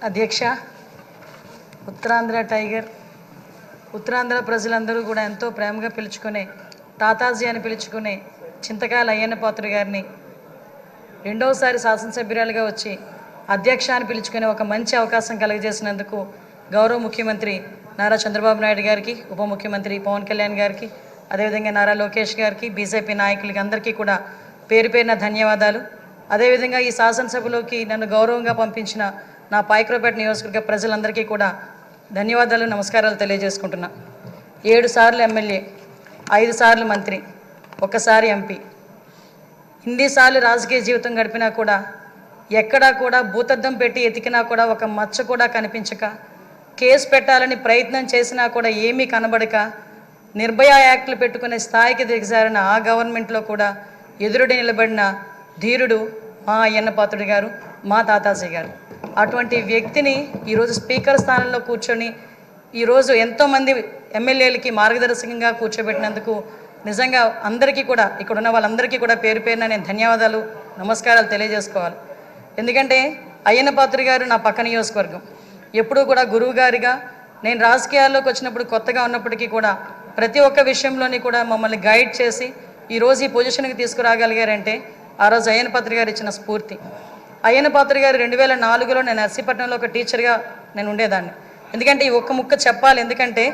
అధ్యక్ష, ఉత్తరాంధ్ర టైగర్, ఉత్తరాంధ్ర ప్రజలందరూ కూడా ఎంతో ప్రేమగా పిలుచుకునే తాతాజీ అని పిలుచుకునే చింతకాయల అయ్యన్న పాత్రుడు గారిని రెండవసారి శాసనసభ్యురాలుగా వచ్చి అధ్యక్ష అని పిలుచుకునే ఒక మంచి అవకాశం కలుగజేసినందుకు గౌరవ ముఖ్యమంత్రి నారా చంద్రబాబు నాయుడు గారికి, ఉప ముఖ్యమంత్రి పవన్ కళ్యాణ్ గారికి, అదేవిధంగా నారా లోకేష్ గారికి, బీజేపీ నాయకులకి అందరికీ కూడా పేరు పేరున ధన్యవాదాలు. అదేవిధంగా ఈ శాసనసభలోకి నన్ను గౌరవంగా పంపించిన నా పాయకరావుపేట నియోజకవర్గ ప్రజలందరికీ కూడా ధన్యవాదాలు, నమస్కారాలు తెలియజేసుకుంటున్నా. 7 సార్లు ఎమ్మెల్యే, 5 సార్లు మంత్రి, 1 సారి ఎంపీ, ఇన్నిసార్లు రాజకీయ జీవితం గడిపినా కూడా ఎక్కడా కూడా భూతద్దం పెట్టి ఎతికినా కూడా ఒక మచ్చ కూడా కనిపించక, కేసు పెట్టాలని ప్రయత్నం చేసినా కూడా ఏమీ కనబడక, నిర్భయ యాక్ట్లు పెట్టుకునే స్థాయికి దిగజారిన ఆ గవర్నమెంట్లో కూడా ఎదురుడి నిలబడిన ధీరుడు మా అయ్యన్న పాత్రుడు గారు, మా తాతాజీ గారు. అటువంటి వ్యక్తిని ఈరోజు స్పీకర్ స్థానంలో కూర్చొని ఈరోజు ఎంతోమంది ఎమ్మెల్యేలకి మార్గదర్శకంగా కూర్చోబెట్టినందుకు నిజంగా అందరికీ కూడా, ఇక్కడ ఉన్న వాళ్ళందరికీ కూడా పేరు పేరున నేను ధన్యవాదాలు, నమస్కారాలు తెలియజేసుకోవాలి. ఎందుకంటే అయ్యన్న పాత్రుడు గారు నా పక్క నియోజకవర్గం. ఎప్పుడూ కూడా గురువు గారిగా నేను రాజకీయాల్లోకి వచ్చినప్పుడు కొత్తగా ఉన్నప్పటికీ కూడా ప్రతి ఒక్క విషయంలోని కూడా మమ్మల్ని గైడ్ చేసి ఈరోజు ఈ పొజిషన్కి తీసుకురాగలిగారంటే ఆ రోజు అయ్యన్న పాత్రుడు గారు ఇచ్చిన స్ఫూర్తి. అయ్యన్న పాత్రుడు గారు 2004లో నేను నర్సీపట్నంలో ఒక టీచర్గా నేను ఉండేదాన్ని. ఎందుకంటే ఈ ఒక్క ముక్క చెప్పాలి, ఎందుకంటే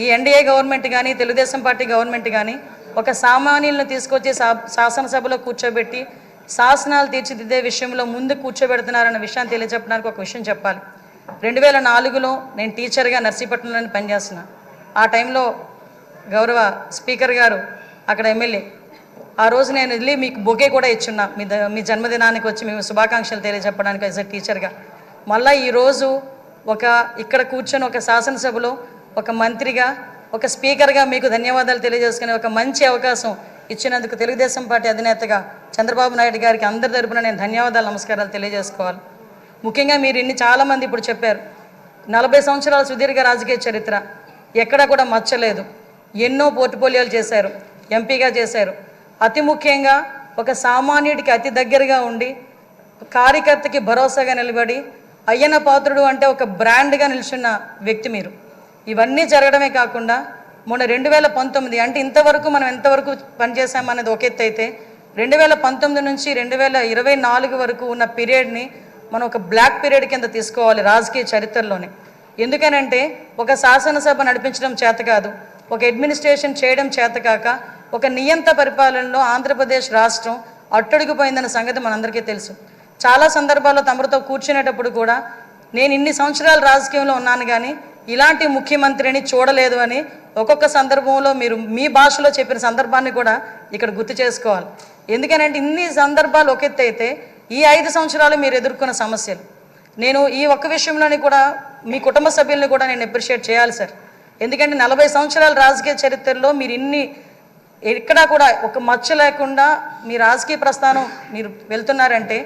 ఈ ఎన్డీఏ గవర్నమెంట్ కానీ తెలుగుదేశం పార్టీ గవర్నమెంట్ కానీ ఒక సామాన్యులను తీసుకొచ్చి శాసనసభలో కూర్చోబెట్టి శాసనాలు తీర్చిదిద్దే విషయంలో ముందు కూర్చోబెడుతున్నారన్న విషయాన్ని తెలియజెప్పడానికి ఒక విషయం చెప్పాలి. 2004లో నేను టీచర్గా నర్సీపట్నంలో పనిచేస్తున్నా. ఆ టైంలో గౌరవ స్పీకర్ గారు అక్కడ ఎమ్మెల్యే. ఆ రోజు నేను వెళ్ళి మీకు బొకే కూడా ఇచ్చున్నా, మీ జన్మదినానికి వచ్చి మేము శుభాకాంక్షలు తెలియజెప్పడానికి యాజ్ ఎ టీచర్గా. మళ్ళీ ఈరోజు ఇక్కడ కూర్చొని ఒక శాసనసభలో ఒక మంత్రిగా, ఒక స్పీకర్గా మీకు ధన్యవాదాలు తెలియజేసుకునే ఒక మంచి అవకాశం ఇచ్చినందుకు తెలుగుదేశం పార్టీ అధినేతగా చంద్రబాబు నాయుడు గారికి అందరి తరపున నేను ధన్యవాదాలు, నమస్కారాలు తెలియజేసుకోవాలి. ముఖ్యంగా మీరు చాలామంది ఇప్పుడు చెప్పారు, 40 సంవత్సరాల సుదీర్ఘ రాజకీయ చరిత్ర, ఎక్కడా కూడా మచ్చలేదు. ఎన్నో పోర్ట్ఫోలియోలు చేశారు, ఎంపీగా చేశారు. అతి ముఖ్యంగా ఒక సామాన్యుడికి అతి దగ్గరగా ఉండి కార్యకర్తకి భరోసాగా నిలబడి అయ్యన్న పాత్రుడు అంటే ఒక బ్రాండ్గా నిల్చున్న వ్యక్తి మీరు. ఇవన్నీ జరగడమే కాకుండా మొన్న 2019 అంటే ఇంతవరకు మనం ఎంతవరకు పనిచేసామనేది ఒక ఎత్తు అయితే 2019 నుంచి 2024 వరకు ఉన్న పీరియడ్ని మనం ఒక బ్లాక్ పీరియడ్ కింద తీసుకోవాలి రాజకీయ చరిత్రలోనే. ఎందుకనంటే ఒక శాసనసభ నడిపించడం చేత కాదు, ఒక అడ్మినిస్ట్రేషన్ చేయడం చేత కాక ఒక నియంత పరిపాలనలో ఆంధ్రప్రదేశ్ రాష్ట్రం అట్టడుగుపోయిందన్న సంగతి మనందరికీ తెలుసు. చాలా సందర్భాల్లో తమరితో కూర్చునేటప్పుడు కూడా నేను ఇన్ని సంవత్సరాలు రాజకీయంలో ఉన్నాను కానీ ఇలాంటి ముఖ్యమంత్రిని చూడలేదు అని ఒక్కొక్క సందర్భంలో మీరు మీ భాషలో చెప్పిన సందర్భాన్ని కూడా ఇక్కడ గుర్తు చేసుకోవాలి. ఎందుకనంటే ఇన్ని సందర్భాలు ఒక ఎత్తు అయితే ఈ 5 సంవత్సరాలు మీరు ఎదుర్కొన్న సమస్యలు, నేను ఈ ఒక్క విషయంలోని కూడా మీ కుటుంబ సభ్యుల్ని కూడా నేను అప్రిషియేట్ చేయాలి సార్. ఎందుకంటే 40 సంవత్సరాల రాజకీయ చరిత్రలో మీరు ఎక్కడా కూడా ఒక మచ్చ లేకుండా మీ రాజకీయ ప్రస్థానం మీరు వెళ్తున్నారంటే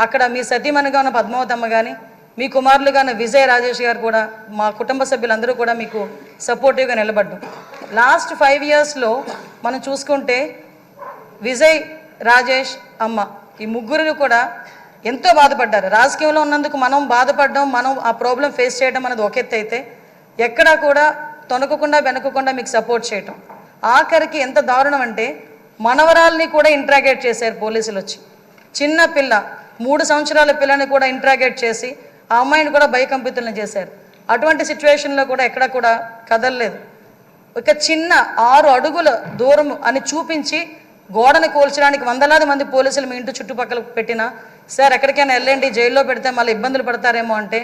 అక్కడ మీ సతీమణిగా ఉన్న పద్మావతమ్మ కానీ, మీ కుమారులుగా ఉన్న విజయ్ రాజేష్ గారు కూడా, మా కుటుంబ సభ్యులందరూ కూడా మీకు సపోర్టివ్గా నిలబడ్డాం. లాస్ట్ 5 ఇయర్స్లో మనం చూసుకుంటే విజయ్, రాజేష్, అమ్మ ఈ ముగ్గురు కూడా ఎంతో బాధపడ్డారు. రాజకీయంలో ఉన్నందుకు మనం బాధపడడం, మనం ఆ ప్రాబ్లం ఫేస్ చేయడం అనేది ఒక ఎత్తు అయితే ఎక్కడా కూడా తొనకకుండా వెనకకుండా మీకు సపోర్ట్ చేయటం. ఆఖరికి ఎంత దారుణం అంటే మనవరాల్ని కూడా ఇంట్రాగేట్ చేశారు పోలీసులు వచ్చి. చిన్న పిల్ల 3 సంవత్సరాల పిల్లని కూడా ఇంట్రాగేట్ చేసి ఆ అమ్మాయిని కూడా భయకంపితులను చేశారు. అటువంటి సిచ్యువేషన్లో కూడా ఎక్కడ కూడా కదలలేదు. ఒక చిన్న 6 అడుగుల దూరం అని చూపించి గోడని కూల్చడానికి వందలాది మంది పోలీసులు మీ ఇంటి చుట్టుపక్కల పెట్టినా, సార్ ఎక్కడికైనా వెళ్ళండి, జైల్లో పెడితే మళ్ళీ ఇబ్బందులు పడతారేమో అంటే,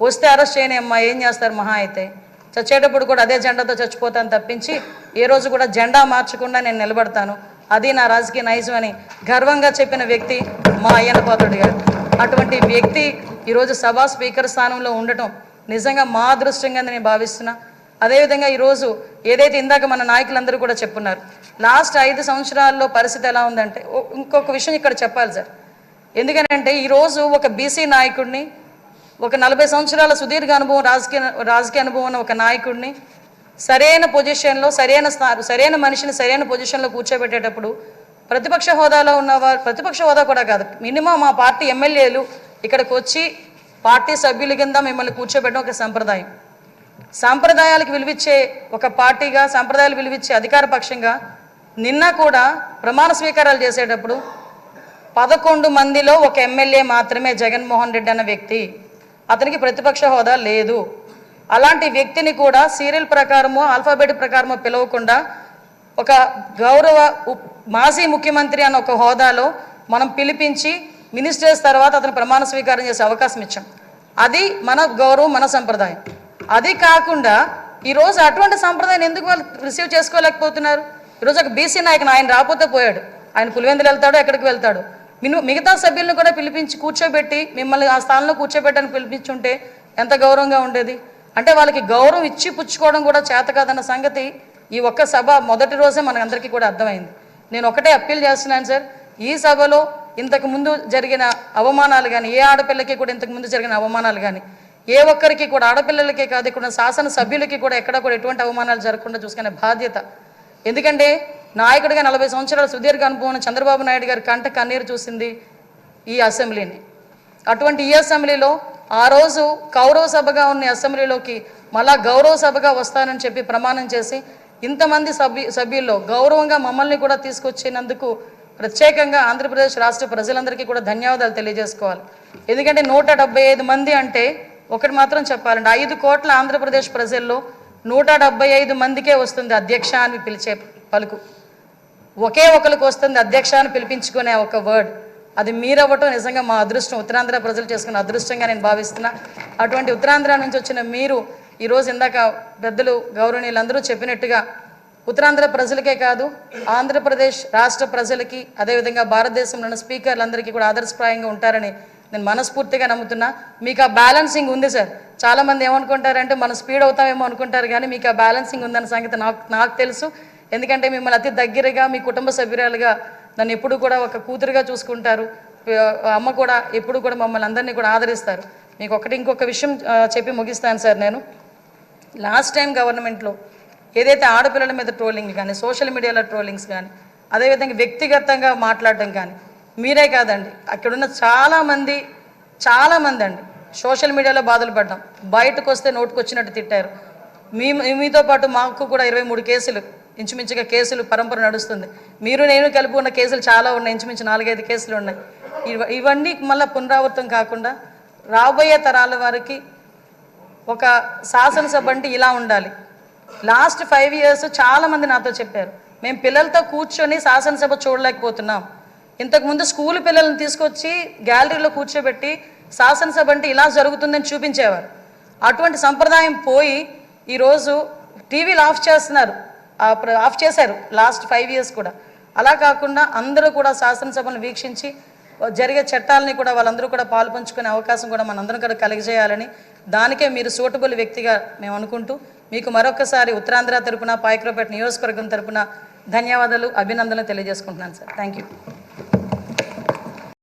వస్తే అరెస్ట్ చేయని అమ్మా, ఏం చేస్తారు మహా అయితే, చచ్చేటప్పుడు కూడా అదే జెండాతో చచ్చిపోతాను తప్పించి ఏ రోజు కూడా జెండా మార్చకుండా నేను నిలబడతాను, అది నా రాజకీయ నైజం అని గర్వంగా చెప్పిన వ్యక్తి మా అయ్యన్న పాత్రుడు గారు. అటువంటి వ్యక్తి ఈరోజు సభా స్పీకర్ స్థానంలో ఉండటం నిజంగా మా అదృష్టంగా నేను భావిస్తున్నా. అదేవిధంగా ఈరోజు ఏదైతే ఇందాక మన నాయకులందరూ కూడా చెప్పున్నారు, లాస్ట్ 5 సంవత్సరాల్లో పరిస్థితి ఎలా ఉందంటే, ఇంకొక విషయం ఇక్కడ చెప్పాలి సార్. ఎందుకంటే ఈరోజు ఒక బీసీ నాయకుడిని, ఒక 40 సంవత్సరాల సుదీర్ఘ అనుభవం రాజకీయ అనుభవం ఉన్న ఒక నాయకుడిని సరైన పొజిషన్లో సరైన మనిషిని సరైన పొజిషన్లో కూర్చోబెట్టేటప్పుడు ప్రతిపక్ష హోదాలో ఉన్నవారు, ప్రతిపక్ష హోదా కూడా కాదు, మినిమం మా పార్టీ ఎమ్మెల్యేలు ఇక్కడికి వచ్చి పార్టీ సభ్యుల కింద మిమ్మల్ని కూర్చోబెట్టడం ఒక సంప్రదాయం. సాంప్రదాయాలకు విలువిచ్చే ఒక పార్టీగా, సాంప్రదాయాలు విలువిచ్చే అధికార పక్షంగా నిన్న కూడా ప్రమాణ స్వీకారాలు చేసేటప్పుడు 11 మందిలో ఒక ఎమ్మెల్యే మాత్రమే జగన్మోహన్ రెడ్డి అన్న వ్యక్తి, అతనికి ప్రతిపక్ష హోదా లేదు. అలాంటి వ్యక్తిని కూడా సీరియల్ ప్రకారమో ఆల్ఫాబెట్ ప్రకారమో పిలవకుండా ఒక గౌరవ మాజీ ముఖ్యమంత్రి అన్న ఒక హోదాలో మనం పిలిపించి మినిస్టర్స్ తర్వాత అతను ప్రమాణ స్వీకారం చేసే అవకాశం ఇచ్చాం. అది మన గౌరవం, మన సంప్రదాయం. అది కాకుండా ఈరోజు అటువంటి సంప్రదాయం ఎందుకు వాళ్ళు రిసీవ్ చేసుకోలేకపోతున్నారు? ఈరోజు ఒక బీసీ నాయకుని, ఆయన రాకపోతే పోయాడు, ఆయన పులివెందులు వెళ్తాడు, ఎక్కడికి వెళ్తాడు. మిగతా సభ్యులను కూడా పిలిపించి కూర్చోబెట్టి మిమ్మల్ని ఆ స్థానంలో కూర్చోబెట్టని పిలిపించుంటే ఎంత గౌరవంగా ఉండేది. అంటే వాళ్ళకి గౌరవం ఇచ్చి పుచ్చుకోవడం కూడా చేత కాదన్న సంగతి ఈ ఒక్క సభ మొదటి రోజే మనందరికీ కూడా అర్థమైంది. నేను ఒకటే అప్పీల్ చేస్తున్నాను సార్, ఈ సభలో ఇంతకు ముందు జరిగిన అవమానాలు కానీ, ఏ ఆడపిల్లకి కూడా ఇంతకు ముందు జరిగిన అవమానాలు కానీ, ఏ ఒక్కరికి కూడా, ఆడపిల్లలకే కాదు ఇక్కడ శాసన సభ్యులకి కూడా ఎక్కడ కూడా ఎటువంటి అవమానాలు జరగకుండా చూసుకునే బాధ్యత. ఎందుకంటే నాయకుడిగా 40 సంవత్సరాల సుదీర్ఘ అనుభవం చంద్రబాబు నాయుడు గారి కంట కన్నీరు చూసింది ఈ అసెంబ్లీని. అటువంటి ఈ అసెంబ్లీలో ఆ రోజు కౌరవ సభగా ఉన్న అసెంబ్లీలోకి మళ్ళా గౌరవ సభగా వస్తానని చెప్పి ప్రమాణం చేసి ఇంతమంది సభ్యుల్లో గౌరవంగా మమ్మల్ని కూడా తీసుకొచ్చినందుకు ప్రత్యేకంగా ఆంధ్రప్రదేశ్ రాష్ట్ర ప్రజలందరికీ కూడా ధన్యవాదాలు తెలియజేసుకోవాలి. ఎందుకంటే 175 మంది అంటే ఒకటి మాత్రం చెప్పాలండి, 5 కోట్ల ఆంధ్రప్రదేశ్ ప్రజల్లో 175 మందికే వస్తుంది అధ్యక్ష అని పిలిచే పలుకు. ఒకే ఒకరికి వస్తుంది అధ్యక్ష అని పిలిపించుకునే ఒక వర్డ్. అది మీరవ్వటం నిజంగా మా అదృష్టం, ఉత్తరాంధ్ర ప్రజలు చేసుకున్న అదృష్టంగా నేను భావిస్తున్నా. అటువంటి ఉత్తరాంధ్ర నుంచి వచ్చిన మీరు ఈరోజు ఇందాక పెద్దలు గౌరవనీయులందరూ చెప్పినట్టుగా ఉత్తరాంధ్ర ప్రజలకే కాదు ఆంధ్రప్రదేశ్ రాష్ట్ర ప్రజలకి, అదేవిధంగా భారతదేశంలోని స్పీకర్లందరికీ కూడా ఆదర్శప్రాయంగా ఉంటారని నేను మనస్ఫూర్తిగా నమ్ముతున్నా. మీకు ఆ బ్యాలెన్సింగ్ ఉంది సార్. చాలామంది ఏమనుకుంటారంటే మనం స్పీడ్ అవుతామేమో అనుకుంటారు, కానీ మీకు ఆ బ్యాలెన్సింగ్ ఉందన్న సంగతి నాకు తెలుసు. ఎందుకంటే మిమ్మల్ని అతి దగ్గరగా మీ కుటుంబ సభ్యురాలుగా నన్ను ఎప్పుడు కూడా ఒక కూతురుగా చూసుకుంటారు. అమ్మ కూడా ఎప్పుడు కూడా మమ్మల్ని అందరినీ కూడా ఆదరిస్తారు. మీకు ఇంకొక విషయం చెప్పి ముగిస్తాను సార్. నేను లాస్ట్ టైం గవర్నమెంట్లో ఏదైతే ఆడపిల్లల మీద ట్రోలింగ్ కానీ, సోషల్ మీడియాలో ట్రోలింగ్స్ కానీ, అదేవిధంగా వ్యక్తిగతంగా మాట్లాడడం కానీ, మీరే కాదండి అక్కడున్న చాలామంది అండి సోషల్ మీడియాలో బాధలు పడ్డాం. బయటకు వస్తే నోటుకు వచ్చినట్టు తిట్టారు. మీతో పాటు మాకు కూడా 23 కేసులు ఇంచుమించుగా కేసులు పరంపర నడుస్తుంది. మీరు నేను కలిపి ఉన్న కేసులు చాలా ఉన్నాయి, ఇంచుమించు 4-5 కేసులు ఉన్నాయి. ఇవన్నీ మళ్ళీ పునరావృతం కాకుండా రాబోయే తరాల వారికి ఒక శాసనసభ అంటే ఇలా ఉండాలి. లాస్ట్ 5 ఇయర్స్ చాలామంది నాతో చెప్పారు, మేము పిల్లలతో కూర్చొని శాసనసభ చూడలేకపోతున్నాం. ఇంతకుముందు స్కూల్ పిల్లల్ని తీసుకొచ్చి గ్యాలరీలో కూర్చోబెట్టి శాసనసభ అంటే ఇలా జరుగుతుందని చూపించేవారు. అటువంటి సంప్రదాయం పోయి ఈరోజు టీవీలు ఆఫ్ చేశారు లాస్ట్ 5 ఇయర్స్ కూడా. అలా కాకుండా అందరూ కూడా శాసనసభను వీక్షించి జరిగే చట్టాలని కూడా వాళ్ళందరూ కూడా పాలు పంచుకునే అవకాశం కూడా మనందరం కూడా కలిగజేయాలని, దానికే మీరు సూటబుల్ వ్యక్తిగా మేము అనుకుంటూ మీకు మరొకసారి ఉత్తరాంధ్ర తరపున, పాయకరావుపేట నియోజకవర్గం తరపున ధన్యవాదాలు, అభినందనలు తెలియజేసుకుంటున్నాను సార్. Thank you.